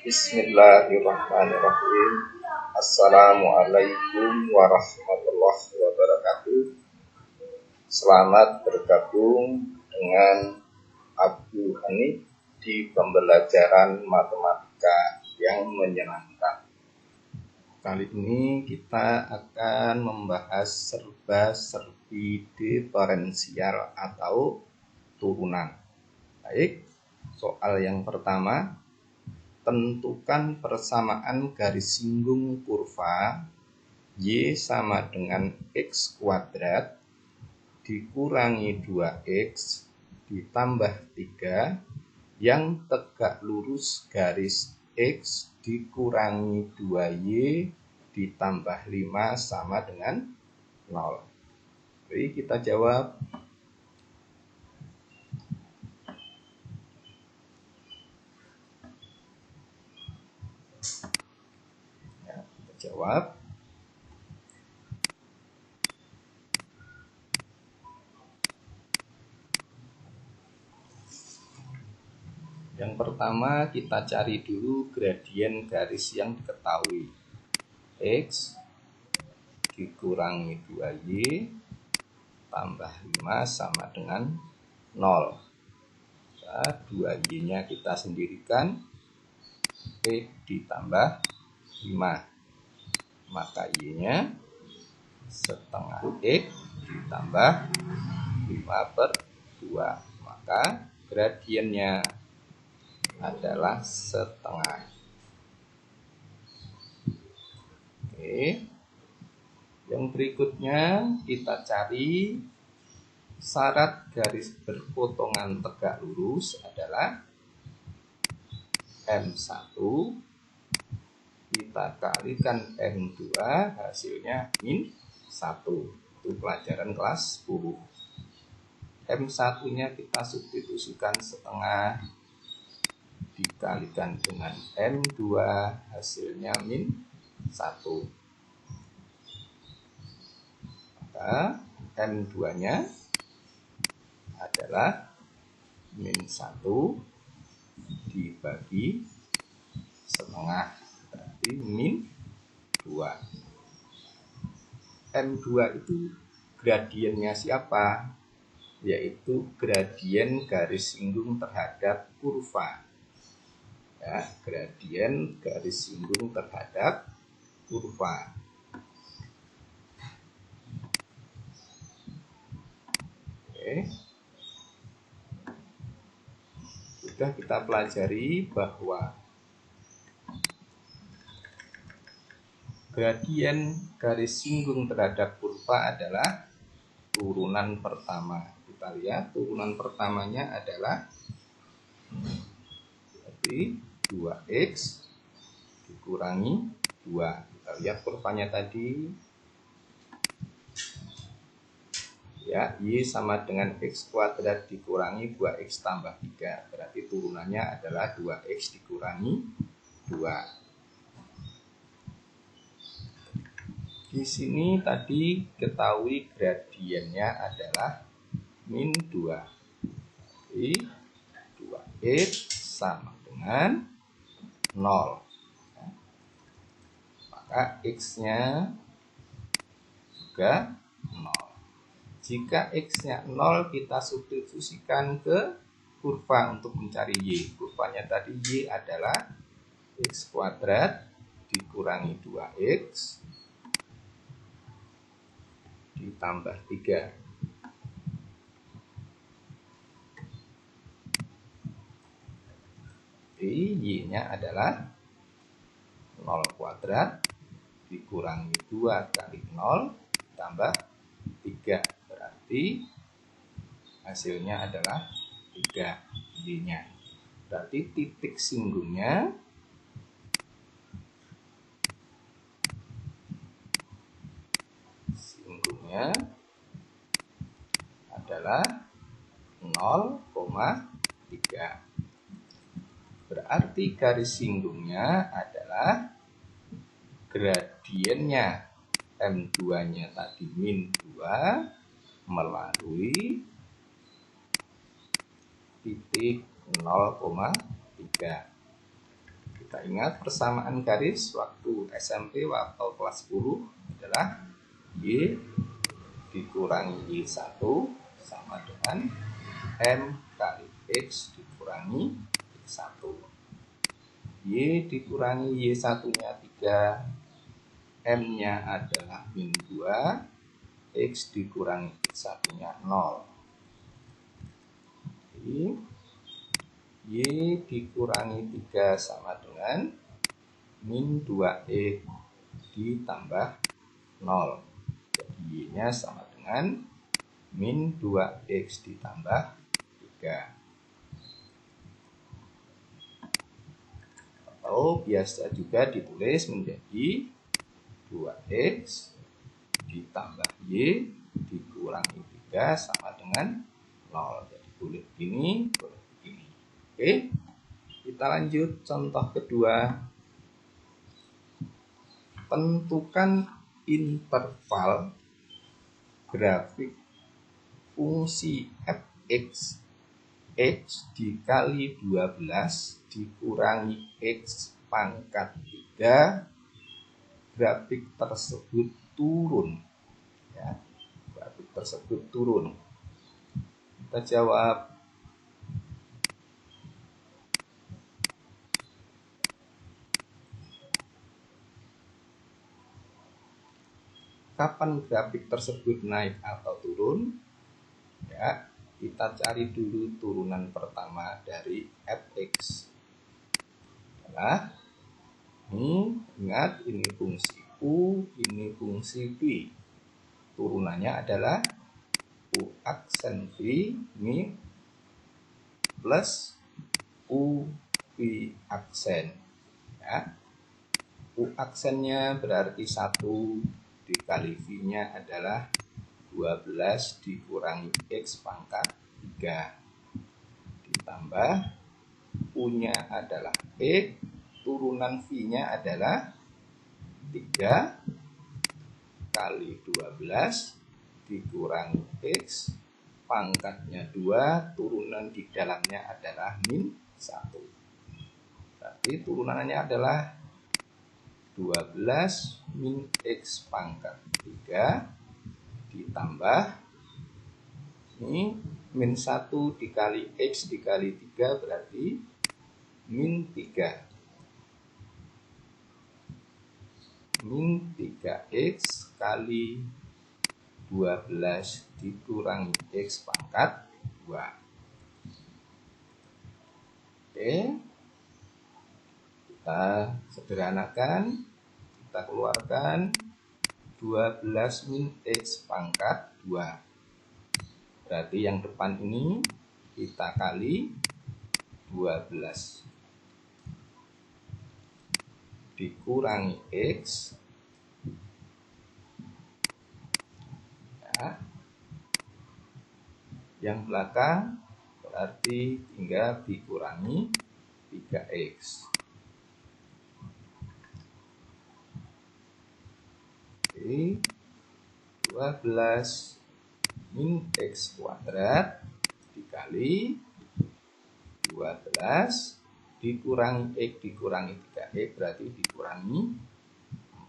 Bismillahirrahmanirrahim. Assalamualaikum warahmatullahi wabarakatuh. Selamat bergabung dengan Abu Hanif di pembelajaran matematika yang menyenangkan. Kali ini kita akan membahas serba-serbi diferensial atau turunan. Baik, soal yang pertama. Tentukan persamaan garis singgung kurva Y sama dengan X kuadrat dikurangi 2X ditambah 3 yang tegak lurus garis X dikurangi 2Y ditambah 5 sama dengan 0. Jadi kita jawab. Jawab. Yang pertama kita cari dulu gradien garis yang diketahui. X dikurangi 2Y tambah 5 sama dengan 0. Nah, 2Y nya kita sendirikan. X ditambah 5. Maka Y-nya setengah X ditambah 5/2. Maka gradiennya adalah setengah. Oke. Yang berikutnya kita cari syarat garis berpotongan tegak lurus adalah M1 kita kalikan M2 hasilnya min 1. Itu pelajaran kelas 10. M1 nya kita substitusikan setengah dikalikan dengan M2 hasilnya min 1. Maka M2 nya adalah min 1 dibagi setengah berarti min 2. M2 itu gradiennya siapa? Yaitu gradien garis singgung terhadap kurva. Ya, gradien garis singgung terhadap kurva. Oke. Sudah kita pelajari bahwa gradien garis singgung terhadap kurva adalah turunan pertama. Kita lihat turunan pertamanya adalah berarti 2X dikurangi 2. Kita lihat kurvanya tadi. Ya, Y sama dengan X kuadrat dikurangi 2X tambah 3. Berarti turunannya adalah 2X dikurangi 2. Di sini tadi ketahui gradiennya adalah min 2. Jadi 2X sama dengan 0. Maka X-nya juga 0. Jika X-nya 0 kita substitusikan ke kurva untuk mencari Y. Kurvanya tadi Y adalah X kuadrat dikurangi 2X ditambah 3. Jadi Y-nya adalah 0 kuadrat dikurangi 2 kali 0 tambah 3. Berarti hasilnya adalah 3 Y-nya. Berarti titik singgungnya adalah 0,3. Berarti garis singgungnya adalah gradiennya M2 nya tadi min 2 melalui titik 0,3. Kita ingat persamaan garis waktu SMP atau kelas 10 adalah Y dikurangi Y1 sama dengan M kali X dikurangi X1. Y dikurangi Y1 nya 3, M nya adalah min 2, X dikurangi X1 nya 0. Jadi Y dikurangi 3 sama dengan min 2X ditambah 0. Jadi Y nya sama dengan min 2X ditambah 3. Atau biasa juga ditulis menjadi 2X ditambah Y dikurangi 3 sama dengan 0. Jadi boleh begini, boleh begini. Oke, kita lanjut contoh kedua. Tentukan interval grafik fungsi fx x dikali 12 dikurangi x pangkat 3, grafik tersebut turun. Ya, grafik tersebut turun. Kita jawab. Kapan grafik tersebut naik atau turun? Ya, kita cari dulu turunan pertama dari fx. Nah, ini ingat ini fungsi u, ini fungsi v. Turunannya adalah u aksen v ini plus u v aksen. Ya, u aksennya berarti 1 dikali v-nya adalah 12 dikurangi x pangkat 3 ditambah u-nya adalah x, turunan v-nya adalah 3 kali 12 dikurangi x pangkatnya 2, turunan di dalamnya adalah min 1. Berarti turunannya adalah 12 min x pangkat 3 ditambah ini min 1 dikali x dikali 3 berarti min 3. Min 3x kali 12 dikurangi x pangkat 2. Oke, kita sederhanakan, kita keluarkan 12 min x pangkat 2. Berarti yang depan ini kita kali 12 dikurangi x. Ya. Yang belakang berarti tinggal dikurangi 3x. Oke, 12 min x kuadrat dikali 12 dikurangi x dikurangi 3x berarti dikurangi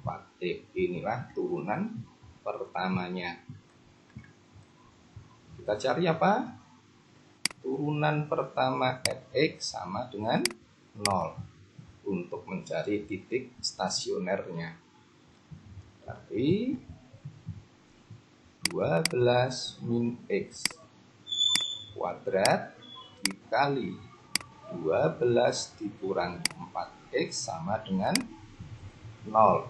4x. Inilah turunan pertamanya. Kita cari apa? Turunan pertama fx sama dengan 0 untuk mencari titik stasionernya. Berarti 12 min x kuadrat dikali 12 dikurangi 4x sama dengan 0.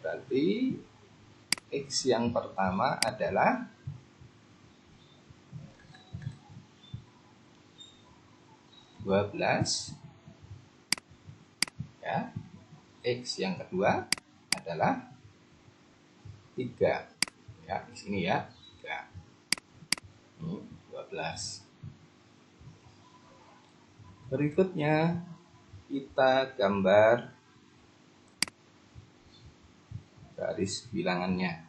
Berarti x yang pertama adalah 12. Ya. X yang kedua adalah 3. Ya, di sini ya, 3. Ini 12. Berikutnya kita gambar garis bilangannya.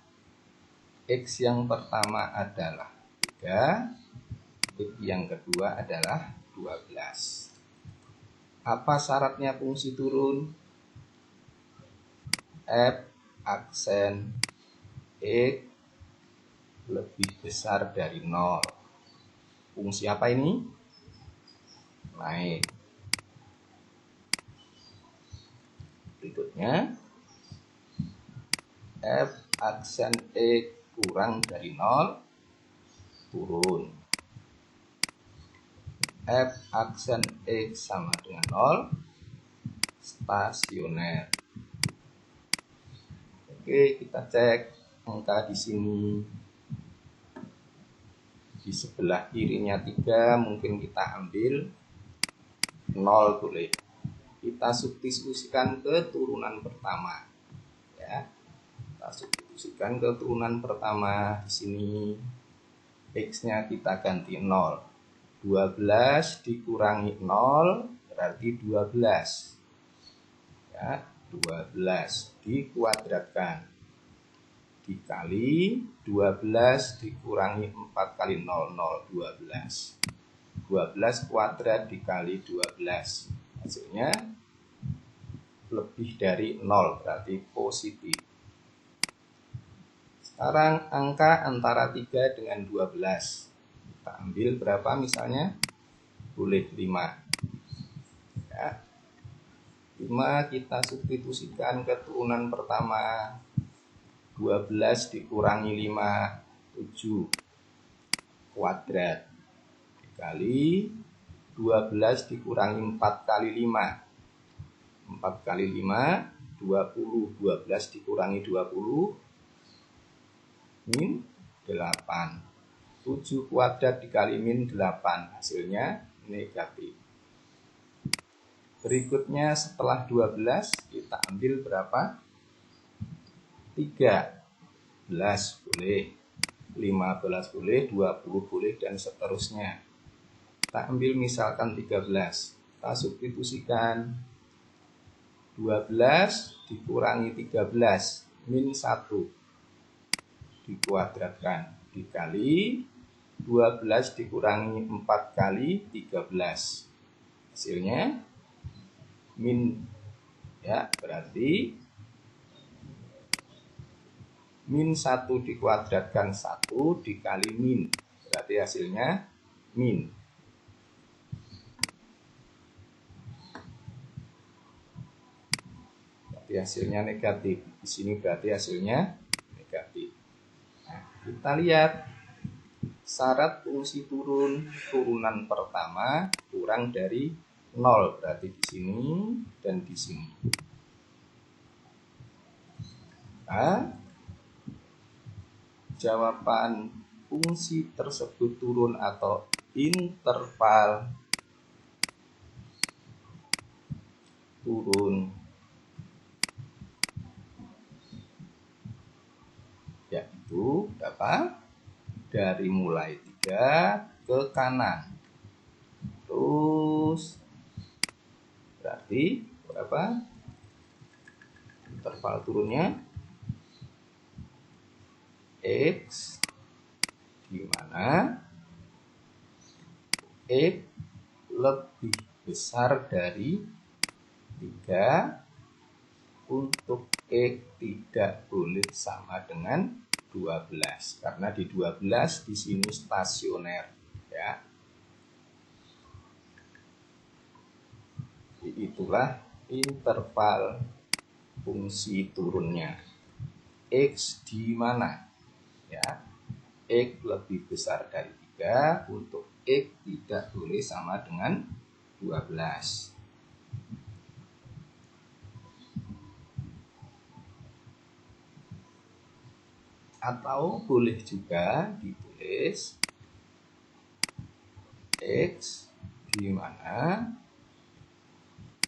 X yang pertama adalah 3, X yang kedua adalah 12. Apa syaratnya fungsi turun? F aksen X lebih besar dari 0. Fungsi apa ini? Naik. Berikutnya, F aksen X kurang dari 0, turun. F aksen X sama dengan 0, stasioner. Oke, kita cek angka di sini. Di sebelah kirinya 3, mungkin kita ambil 0 boleh. Kita substitusikan ke turunan pertama. Ya. Kita substitusikan ke turunan pertama. Di sini X-nya kita ganti 0. 12 dikurangi 0 berarti 12. Ya, 12 dikuadratkan. Dikali 12 dikurangi 4 kali 0, 12. 12 kuadrat dikali 12. Hasilnya lebih dari 0, berarti positif. Sekarang angka antara 3 dengan 12. Kita ambil berapa misalnya? Boleh 5. Ya. 5 kita substitusikan ke turunan pertama. 12 dikurangi 5, 7 kuadrat. Dikali 12 dikurangi 4 kali 5. 4 kali 5, 20. 12 dikurangi 20, min 8. 7 kuadrat dikali min 8, hasilnya negatif. Berikutnya setelah 12 kita ambil berapa? 13 boleh, 15 boleh, 20 boleh, dan seterusnya. Kita ambil misalkan 13. Kita substitusikan 12 dikurangi 13 min 1 dikuadratkan dikali 12 dikurangi 4 kali 13, hasilnya min, ya, berarti min 1 dikuadratkan 1 dikali min, berarti hasilnya min. Berarti hasilnya negatif. Di sini berarti hasilnya negatif. Nah, kita lihat syarat fungsi turunan pertama kurang dari 0, berarti di sini dan di sini. Nah, jawaban fungsi tersebut turun atau interval turun yaitu berapa? Dari mulai 3 ke kanan. Terus berarti berapa? Interval turunnya X, di mana X lebih besar dari 3 untuk X tidak boleh sama dengan 12, karena di 12 di sini stasioner, ya. Itulah interval fungsi turunnya. X di mana? Ya, X lebih besar dari 3 untuk X tidak boleh sama dengan 12. Atau boleh juga ditulis X di mana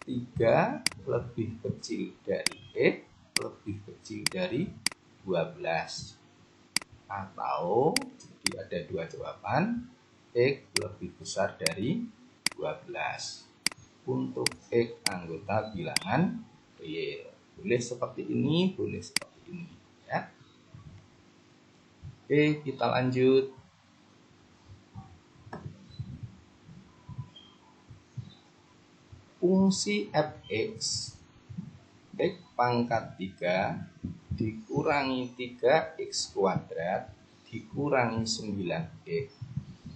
3 lebih kecil dari X lebih kecil dari 12. Atau jadi ada dua jawaban, X lebih besar dari 12 untuk X anggota bilangan real. Boleh seperti ini, boleh seperti ini, ya. Oke, kita lanjut. fungsi fx x pangkat 3 dikurangi 3x kuadrat dikurangi 9x.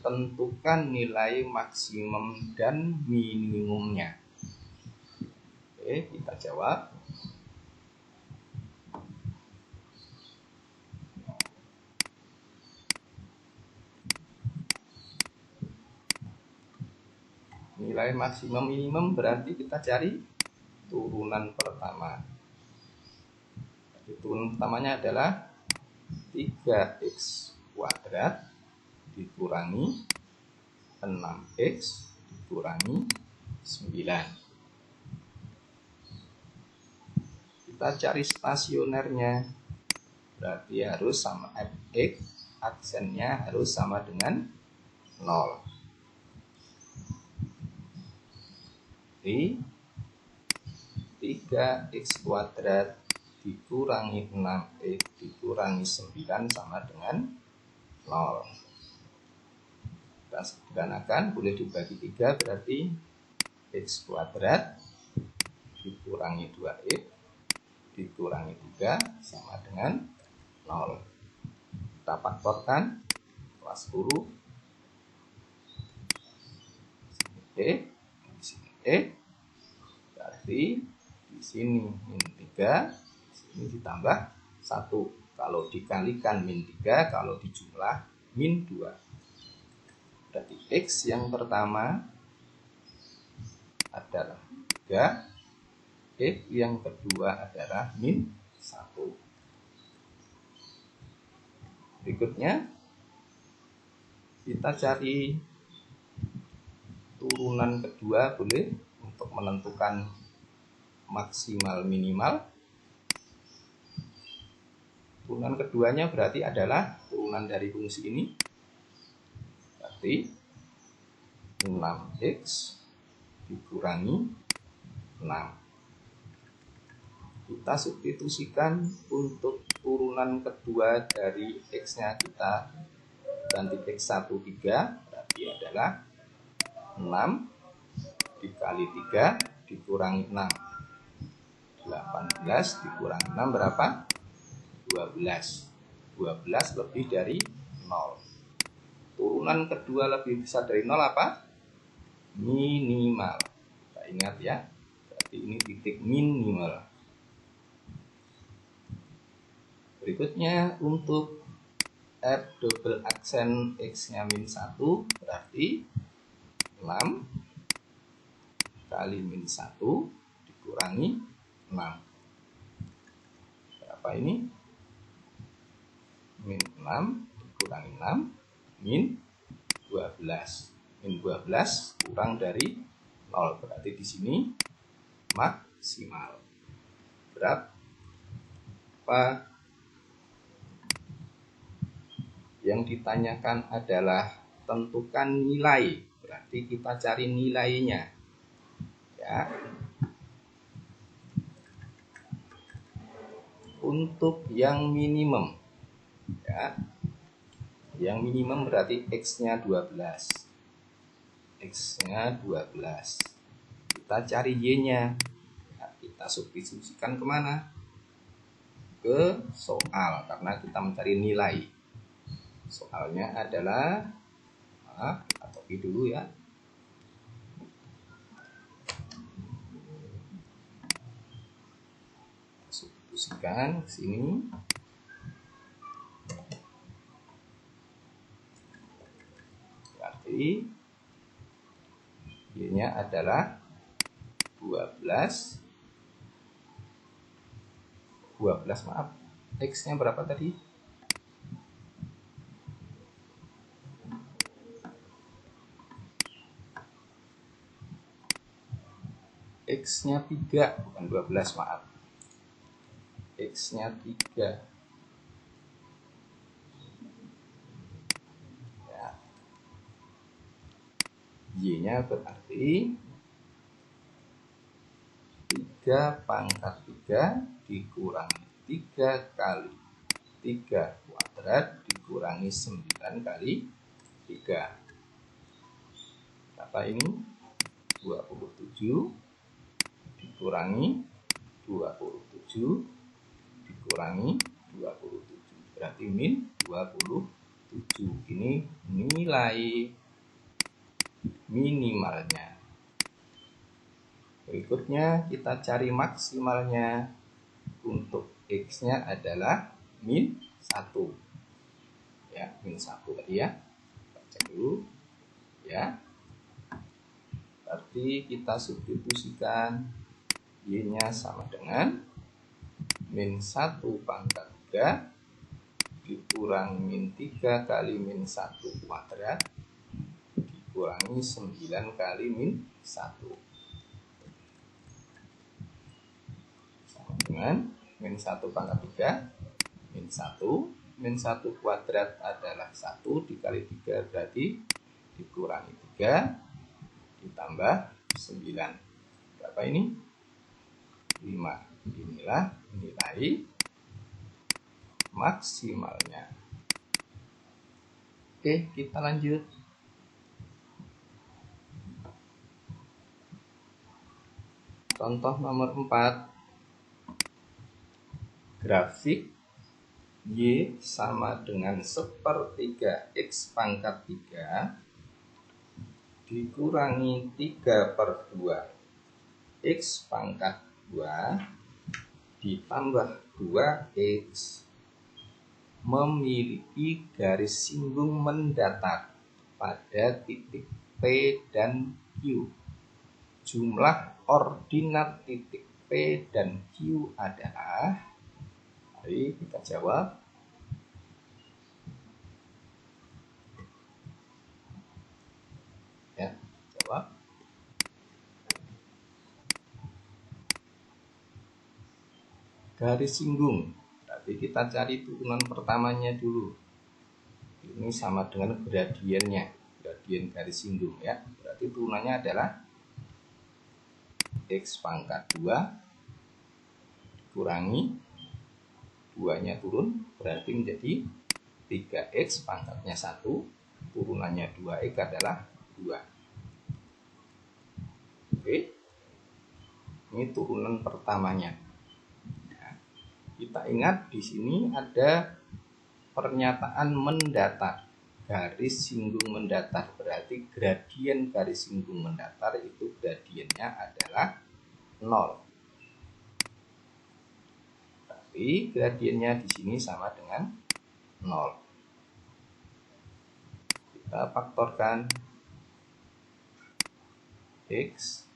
Tentukan nilai maksimum dan minimumnya. Oke, kita jawab. Nilai maksimum minimum berarti kita cari turunan pertama. Jadi, turunan pertamanya adalah 3x kuadrat dikurangi 6x dikurangi 9. Kita cari stasionernya. Berarti harus sama fx, aksennya harus sama dengan 0. Jadi 3x kuadrat dikurangi 6x dikurangi 9 sama dengan 0. Kita sederhanakan, boleh dibagi 3, berarti x kuadrat dikurangi 2x dikurangi 3 sama dengan 0. Kita faktorkan kelas 10. Berarti di sini min 3, ini ditambah 1. Kalau dikalikan min 3, kalau dijumlah min 2. Berarti x yang pertama adalah 3, x yang kedua adalah min 1. Berikutnya kita cari turunan kedua, boleh, untuk menentukan maksimal minimal. Turunan keduanya berarti adalah turunan dari fungsi ini. Berarti 6x dikurangi 6. Kita substitusikan untuk turunan kedua dari x-nya, kita ganti x1 3, berarti adalah 6 dikali 3 dikurangi 6. 18 dikurangi 6 berapa? 12. 12 lebih dari 0. Turunan kedua lebih besar dari 0 apa? Minimal. Kita ingat ya, berarti ini titik minimal. Berikutnya untuk f double aksen x-nya min 1, berarti 6 kali min 1 dikurangi 6. Berapa ini? Min 6 dikurangi 6, min 12. Min 12 kurang dari 0, berarti di sini maksimal. Berapa? Yang ditanyakan adalah tentukan nilai, berarti kita cari nilainya ya. Untuk yang minimum ya, yang minimum berarti x-nya 12, x-nya 12. Kita cari y-nya ya, kita substitusikan kemana? Ke soal, karena kita mencari nilai. Soalnya adalah, kita copy dulu ya. Substitusikan ke sini. Berarti y-nya adalah 12, maaf. X-nya berapa tadi? X-nya 3, bukan 12, maaf. X-nya 3. Ya. Y-nya berarti 3 pangkat 3 dikurangi 3 kali 3 kuadrat dikurangi 9 kali 3. Berapa ini? 27. dikurangi 27 dikurangi 27, berarti min 27. Ini nilai minimalnya. Berikutnya kita cari maksimalnya. Untuk X-nya adalah min 1. Ya, min 1 tadi ya. Baca dulu ya. Berarti kita substitusikan Y-nya sama dengan min 1 pangkat 3 dikurangi min 3 kali min 1 kuadrat dikurangi 9 kali min 1 sama dengan min 1 pangkat 3 min 1 min 1 kuadrat adalah 1 dikali 3 berarti dikurangi 3 ditambah 9. Berapa ini? 5. Inilah nilai maksimalnya. Oke, kita lanjut. Contoh nomor 4. Grafik Y sama dengan 1/3 X pangkat 3 dikurangi 3/2 X pangkat 2 ditambah 2X memiliki garis singgung mendatar pada titik P dan Q. Jumlah ordinat titik P dan Q adalah, mari kita jawab. Ya, jawab. Garis singgung. Berarti kita cari turunan pertamanya dulu. Ini sama dengan gradiennya, gradien garis singgung ya. Berarti turunannya adalah X pangkat 2 dikurangi 2-nya turun, berarti menjadi 3X pangkatnya 1, turunannya 2X adalah 2. Oke, ini turunan pertamanya. Nah, kita ingat di sini ada pernyataan mendatar, garis singgung mendatar, berarti gradien garis singgung mendatar itu gradiennya adalah 0. Tapi gradiennya di sini sama dengan 0. Kita faktorkan X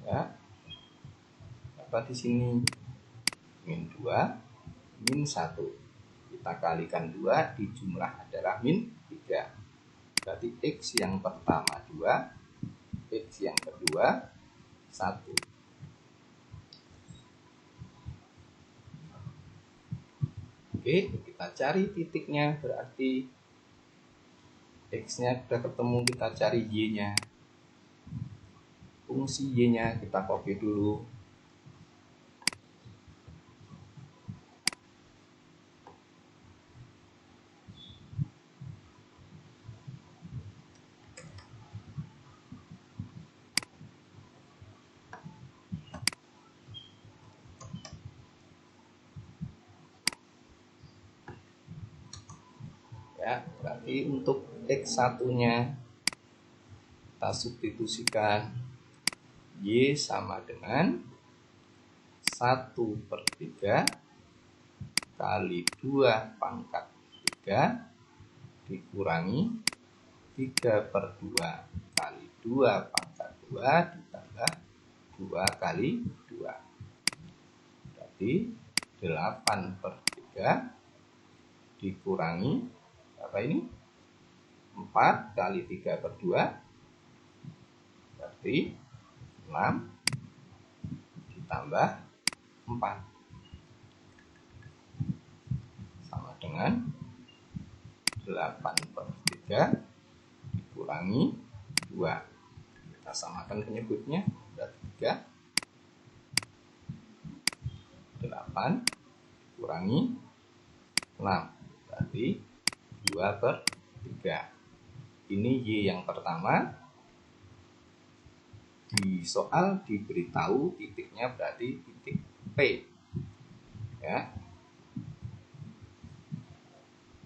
ya. Apa di sini? Min 2 min 1. Kita kalikan 2 di jumlah adalah min 3. Berarti X yang pertama 2, X yang kedua 1. Oke, kita cari titiknya, berarti X-nya sudah ketemu, kita cari Y-nya. Fungsi Y-nya kita copy dulu. Ya, berarti untuk X1-nya kita substitusikan Y sama dengan 1/3 kali 2 pangkat 3 dikurangi 3/2 kali 2 pangkat 2 ditambah 2 kali 2. Berarti 8/3 dikurangi apa ini? 4 kali 3/2 berarti 6 ditambah 4 sama dengan 8/3 dikurangi 2. Kita samakan penyebutnya, berarti 3. 8 dikurangi 6 berarti 2/3. Ini Y yang pertama, di soal diberitahu titiknya berarti titik P, ya.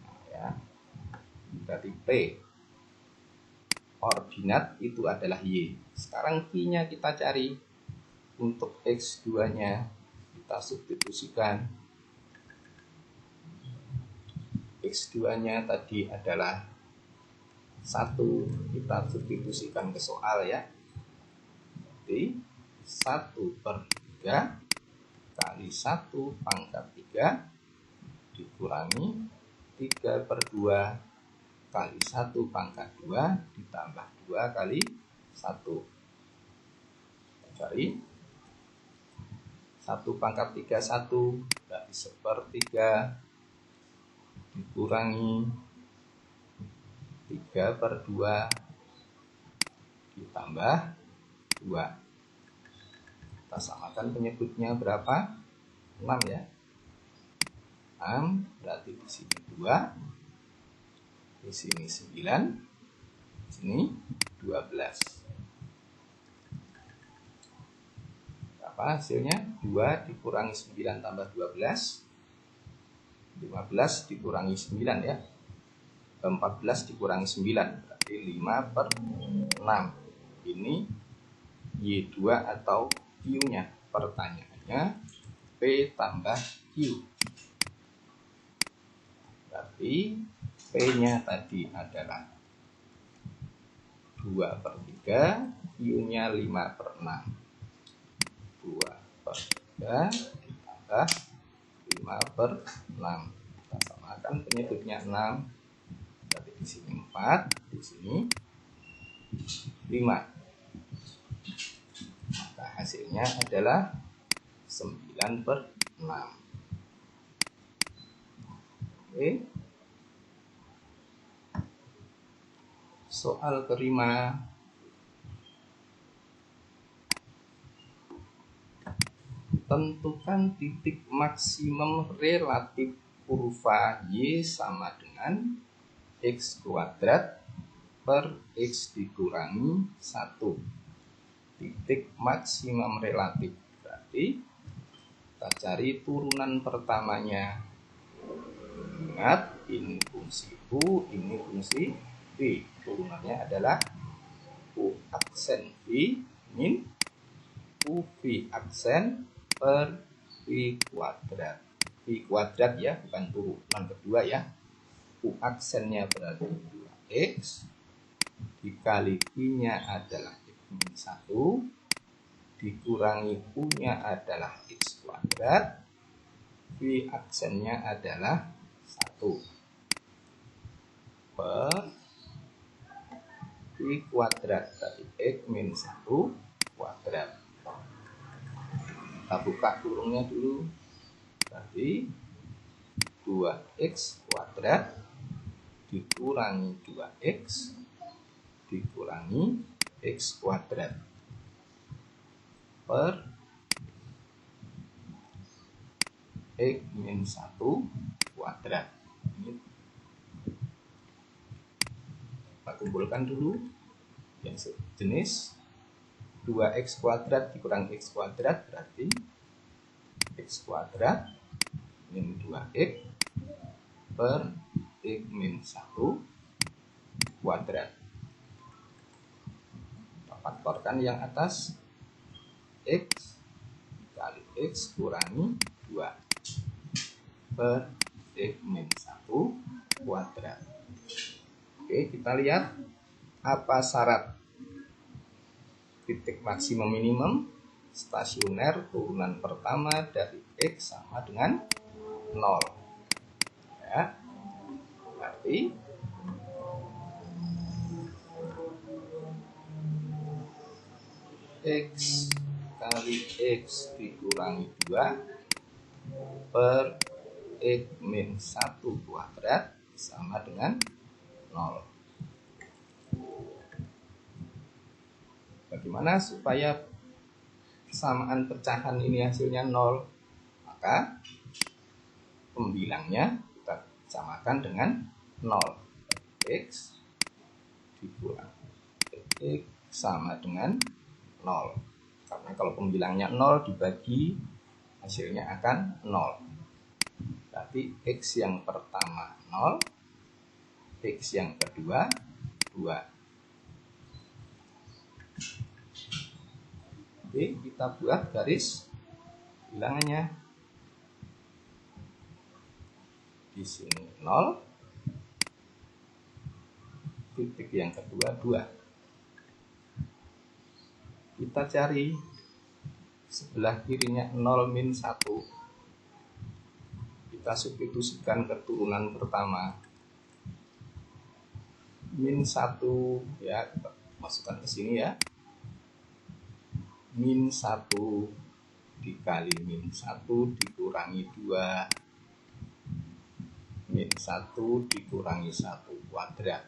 Nah, ya. Berarti P. Ordinat itu adalah Y. Sekarang Q-nya kita cari. Untuk X2-nya kita substitusikan. X2-nya tadi adalah 1, kita substitusikan ke soal, ya. Jadi 1/3 kali 1 pangkat 3 dikurangi 3/2 kali 1 pangkat 2 ditambah 2 kali 1. Cari 1 pangkat 3 1 berarti 1/3 dikurangi 3/2 ditambah 2. Kita samakan penyebutnya berapa? 6, ya. 6 berarti di sini 2, di sini 9, di sini 12. Berapa hasilnya? 2 dikurangi 9 tambah 12, 15 dikurangi 9, ya. 14 dikurangi 9 berarti 5/6. Ini Y2 atau Q-nya. Pertanyaannya P tambah Q. Berarti P-nya tadi adalah 2/3, Q-nya 5/6. 2/3 ditambah 5/6. Kita samakan penyebutnya 6. Berarti di sini 4, di sini 5. Maka hasilnya adalah 9/6. Oke. Soal kelima. Tentukan titik maksimum relatif kurva Y sama dengan X² per X dikurangi 1. Titik maksimum relatif berarti kita cari turunan pertamanya. Ingat, ini fungsi U, ini fungsi V. Turunannya adalah U aksen V min UV aksen per V kuadrat. V kuadrat, ya, bukan turunan kedua, ya. U aksennya berarti 2X dikali V-nya adalah X-1 dikurangi U-nya adalah X kuadrat, V aksennya adalah 1 per V kuadrat tadi X-1 kuadrat. Kita buka kurungnya dulu. Berarti 2X kuadrat dikurangi 2X dikurangi X kuadrat per X-1 kuadrat. Ini kita kumpulkan dulu yang sejenis. 2X kuadrat dikurangi X kuadrat berarti X kuadrat min 2X per X-1 kuadrat. Kita faktorkan yang atas. X kali X kurangi 2 per X-1 kuadrat. Oke, kita lihat apa syarat titik maksimum minimum stasioner turunan pertama dari X sama dengan 0, ya. Berarti X kali X dikurangi 2 per X-1 kuadrat sama dengan 0. Bagaimana supaya kesamaan pecahan ini hasilnya 0? Maka pembilangnya kita samakan dengan 0. X dikurangi X sama dengan 0. Karena kalau pembilangnya 0 dibagi, hasilnya akan 0. Berarti X yang pertama 0, X yang kedua 2. Oke, kita buat garis bilangannya. Di sini 0, titik yang kedua 2. Kita cari sebelah kirinya 0 min 1. Kita substitusikan ke turunan pertama. Min 1 ya, kita masukkan ke sini ya. Min 1 dikali min 1 dikurangi 2. Min 1 dikurangi 1 kuadrat.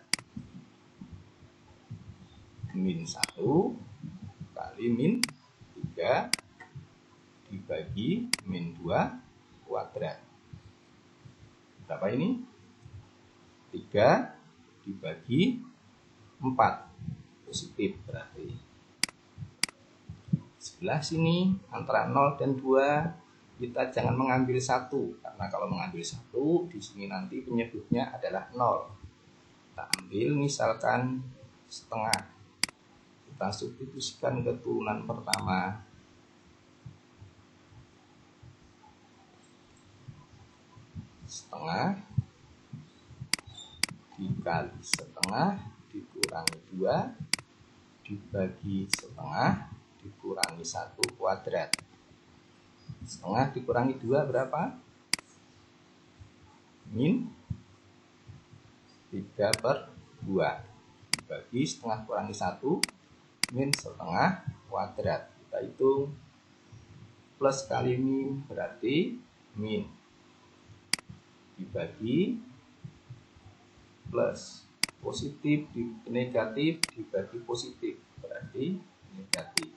Min 1 kali min 3 dibagi min 2 kuadrat. Berapa ini? 3 dibagi 4. Positif berarti. Sebelah sini antara 0 dan 2 kita jangan mengambil 1, karena kalau mengambil 1 di sini nanti penyebutnya adalah 0. Kita ambil misalkan setengah. Kita substitusikan ke turunan pertama. Setengah dikali setengah dikurangi 2 dibagi setengah dikurangi 1 kuadrat. Setengah dikurangi 2 berapa? Min 3/2 dibagi setengah kurangi 1 min setengah kuadrat. Kita hitung, plus kali min berarti min dibagi plus, positif negatif dibagi positif berarti negatif.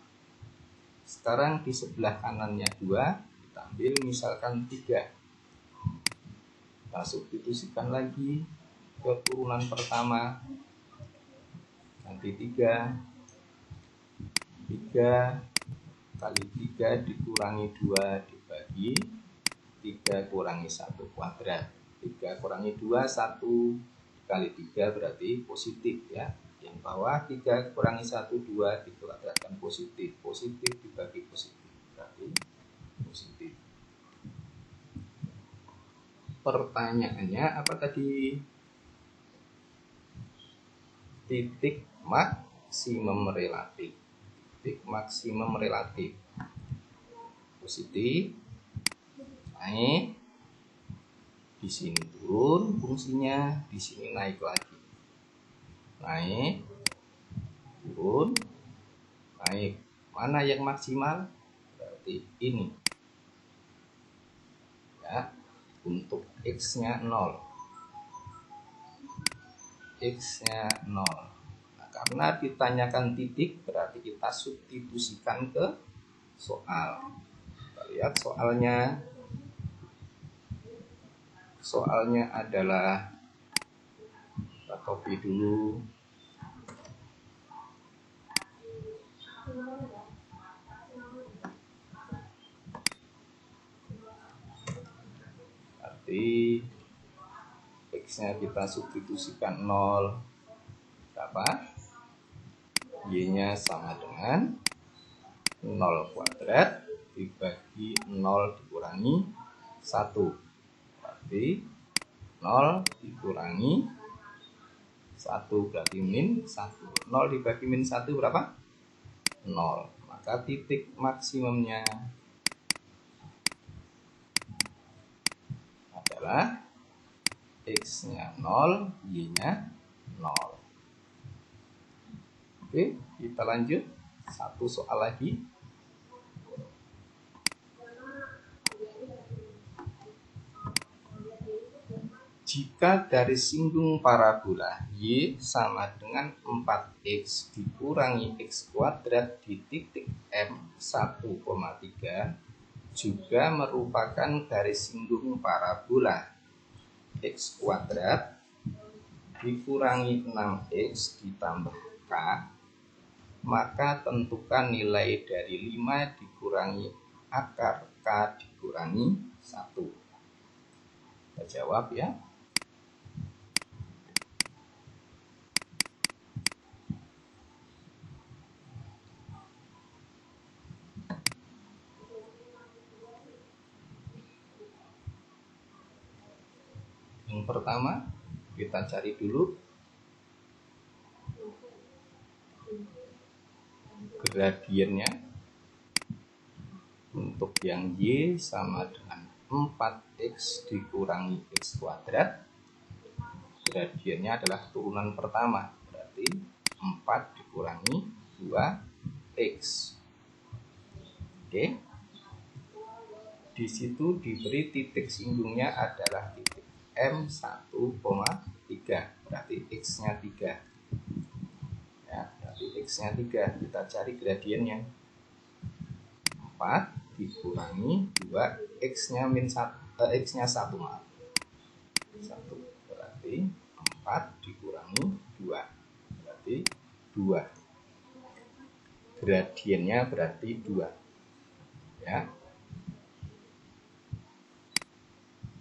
Sekarang di sebelah kanannya 2, kita ambil misalkan 3. Kita substitusikan lagi ke turunan pertama. Nanti 3 kali 3 dikurangi 2 dibagi 3 kurangi 1 kuadrat. 3 kurangi 2 1 kali 3 berarti positif ya. Yang bawah 3 kurangi 1 2 dikuadratkan positif. Positif dibagi positif berarti positif. Pertanyaannya apa tadi? Titik maksimum relatif. Titik maksimum relatif. Positif naik, di sini turun fungsinya, di sini naik lagi. Naik, turun, naik. Mana yang maksimal? Berarti ini. Ya, untuk X-nya 0. X-nya 0. Karena ditanyakan titik, berarti kita substitusikan ke soal. Kita lihat soalnya. Soalnya adalah, kita copy dulu. Berarti X-nya kita substitusikan 0. Berapa? Y-nya sama dengan 0 kuadrat dibagi 0 dikurangi 1. Berarti 0 dikurangi 1 berarti min 1. 0 dibagi min 1 berapa? 0. Maka titik maksimumnya adalah X-nya 0, Y-nya 0. Oke, kita lanjut. Satu soal lagi. Jika garis singgung parabola Y sama dengan 4X dikurangi X kuadrat di titik M 1,3 juga merupakan garis singgung parabola X kuadrat dikurangi 6X ditambah K maka tentukan nilai dari 5 dikurangi akar K dikurangi 1. Kita jawab ya. Yang pertama, kita cari dulu gradiennya. Untuk yang Y sama dengan 4X dikurangi X kuadrat. Gradiennya adalah turunan pertama, berarti 4 dikurangi 2X. Oke. Di situ diberi titik singgungnya adalah titik M1,3, berarti X-nya 3. Ya, berarti X-nya 3. Kita cari gradiennya. 4 dikurangi 2, X-nya X-nya 1, maaf. 1, berarti 4 dikurangi 2, berarti 2. Gradiennya berarti 2. Ya.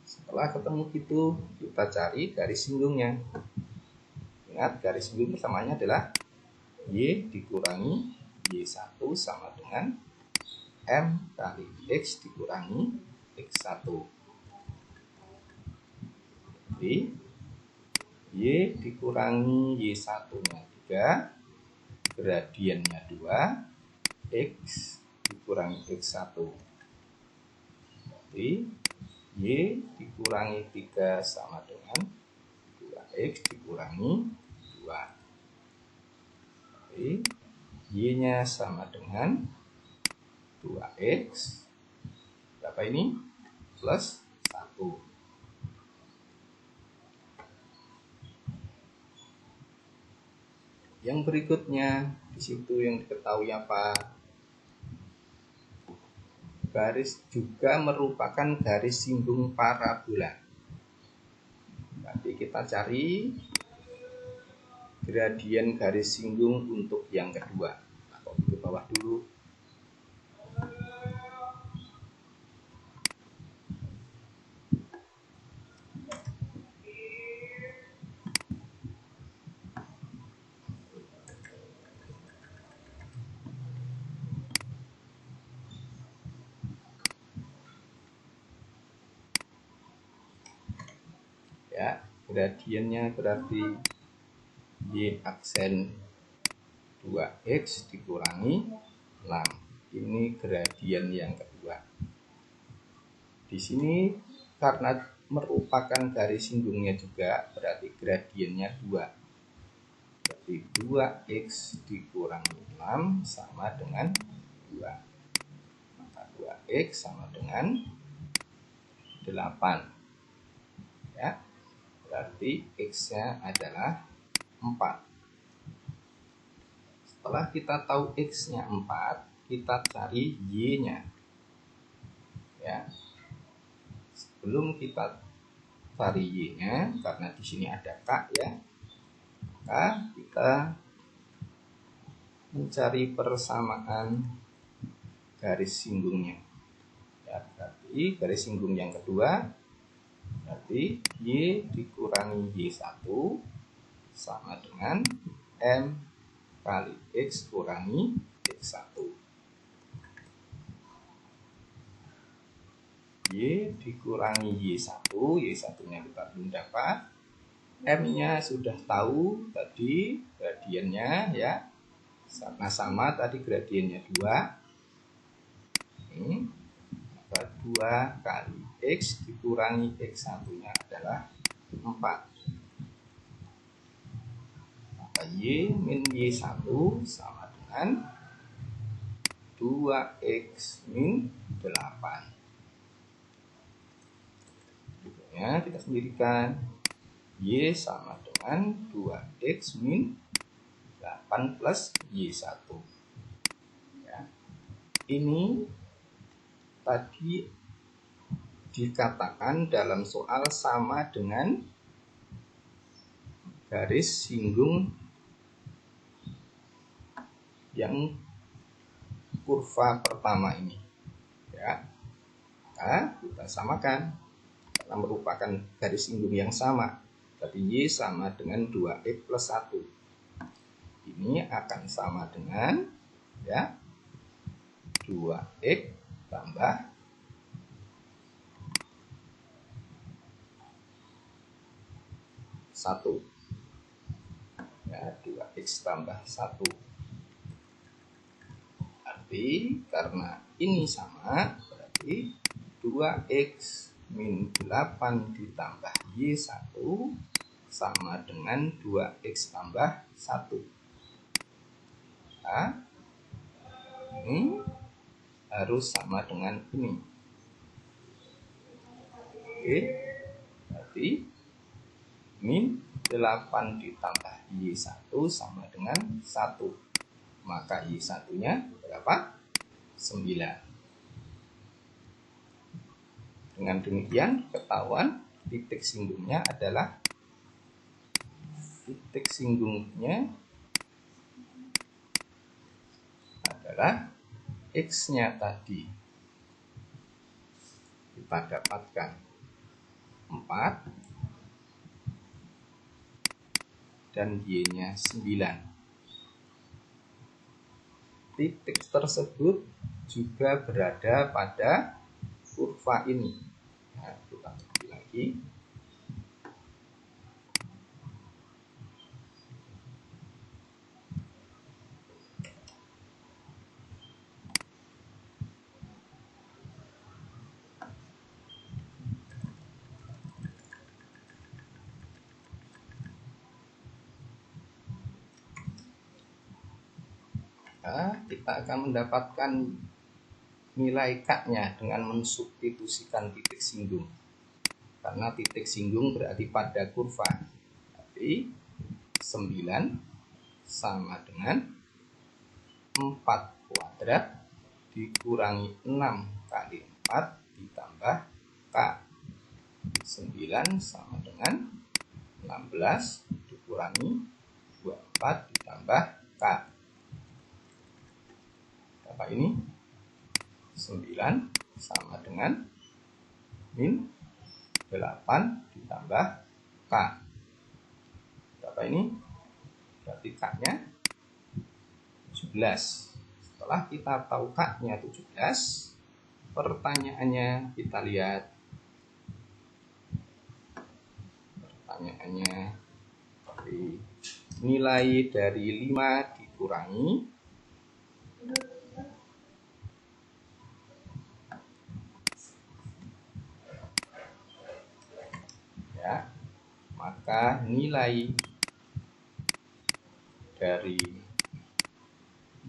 Setelah ketemu gitu, kita cari garis singgungnya. Ingat, garis singgung persamanya adalah Y dikurangi Y1 sama dengan M kali X dikurangi X1. Jadi Y dikurangi Y1-nya 3, gradiennya 2, X dikurangi X1. Jadi Y dikurangi 3 sama dengan 2X dikurangi 2. Jadi Y-nya sama dengan 2X. Berapa ini? Plus 1. Yang berikutnya, di situ yang diketahui apa? Garis juga merupakan garis singgung parabola. Nanti kita cari gradien garis singgung untuk yang kedua. Atau ke bawah dulu. Ya, gradiennya berarti Y aksen 2X dikurangi 6. Ini gradien yang kedua. Di sini karena merupakan garis singgungnya juga, berarti gradiennya 2. Berarti 2X dikurangi 6 sama dengan 2. Maka 2X sama dengan 8. Ya. Berarti X-nya adalah 4. Setelah kita tahu X-nya 4, kita cari Y-nya. Ya. Sebelum kita cari Y-nya, karena di sini ada K ya, maka kita mencari persamaan garis singgungnya. Ya, berarti garis singgung yang kedua, berarti Y dikurangi Y1 sama dengan M kali X kurangi X1. Y dikurangi Y1, Y1-nya kita belum dapat. M-nya sudah tahu tadi gradiennya ya. Karena sama tadi gradiennya 2. Ini maka 2 kali X dikurangi X1-nya adalah 4. Maka Y min Y1 sama dengan 2X min 8. Ya, kita sendirikan. Y sama dengan 2X min 8 plus Y1. Ya. Ini tadi dikatakan dalam soal sama dengan garis singgung yang kurva pertama ini, ya. Nah, kita samakan karena merupakan garis singgung yang sama. Jadi Y sama dengan 2X plus 1. Ini akan sama dengan, ya, 2X tambah 1. Ya, 2X tambah 1. Arti karena ini sama, berarti 2X min 8 ditambah Y1 sama dengan 2X tambah 1. Nah, ini harus sama dengan ini. Oke, berarti min 8 ditambah Y1 sama dengan 1. Maka Y1 nya berapa? 9. Dengan demikian ketahuan titik singgungnya adalah X-nya tadi kita dapatkan 4 dan Y-nya 9. Titik tersebut juga berada pada kurva ini. Nah, kita bagi lagi. Nah, kita akan mendapatkan nilai K-nya dengan mensubstitusikan titik singgung. Karena titik singgung berarti pada kurva. Jadi 9 sama dengan 4 kuadrat dikurangi 6 kali 4 ditambah K. 9 sama dengan 16 dikurangi 24 ditambah K. Apa ini? 9 sama dengan min 8 ditambah K. Berapa ini? Berarti K-nya 17. Setelah kita tahu K-nya 17, pertanyaannya kita lihat. Pertanyaannya nilai dari 5 dikurangi maka nilai dari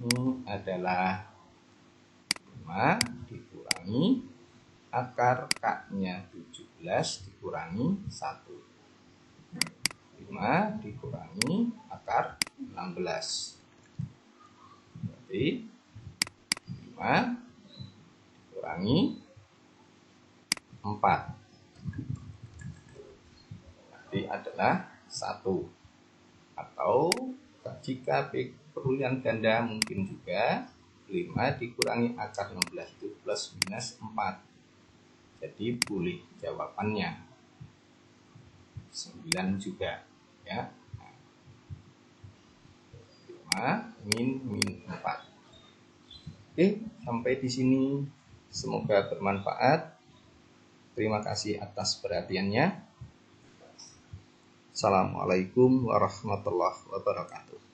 ini adalah 5 dikurangi akar K-nya 17 dikurangi 1. 5 dikurangi akar 16. Berarti 5 dikurangi 4. Berarti adalah 1. Atau jika perolehan ganda mungkin juga 5 dikurangi akar 16 itu plus minus 4. Jadi boleh jawabannya 9 juga, ya. 5 min 4. Oke, sampai di sini semoga bermanfaat. Terima kasih atas perhatiannya. Assalamualaikum warahmatullahi wabarakatuh.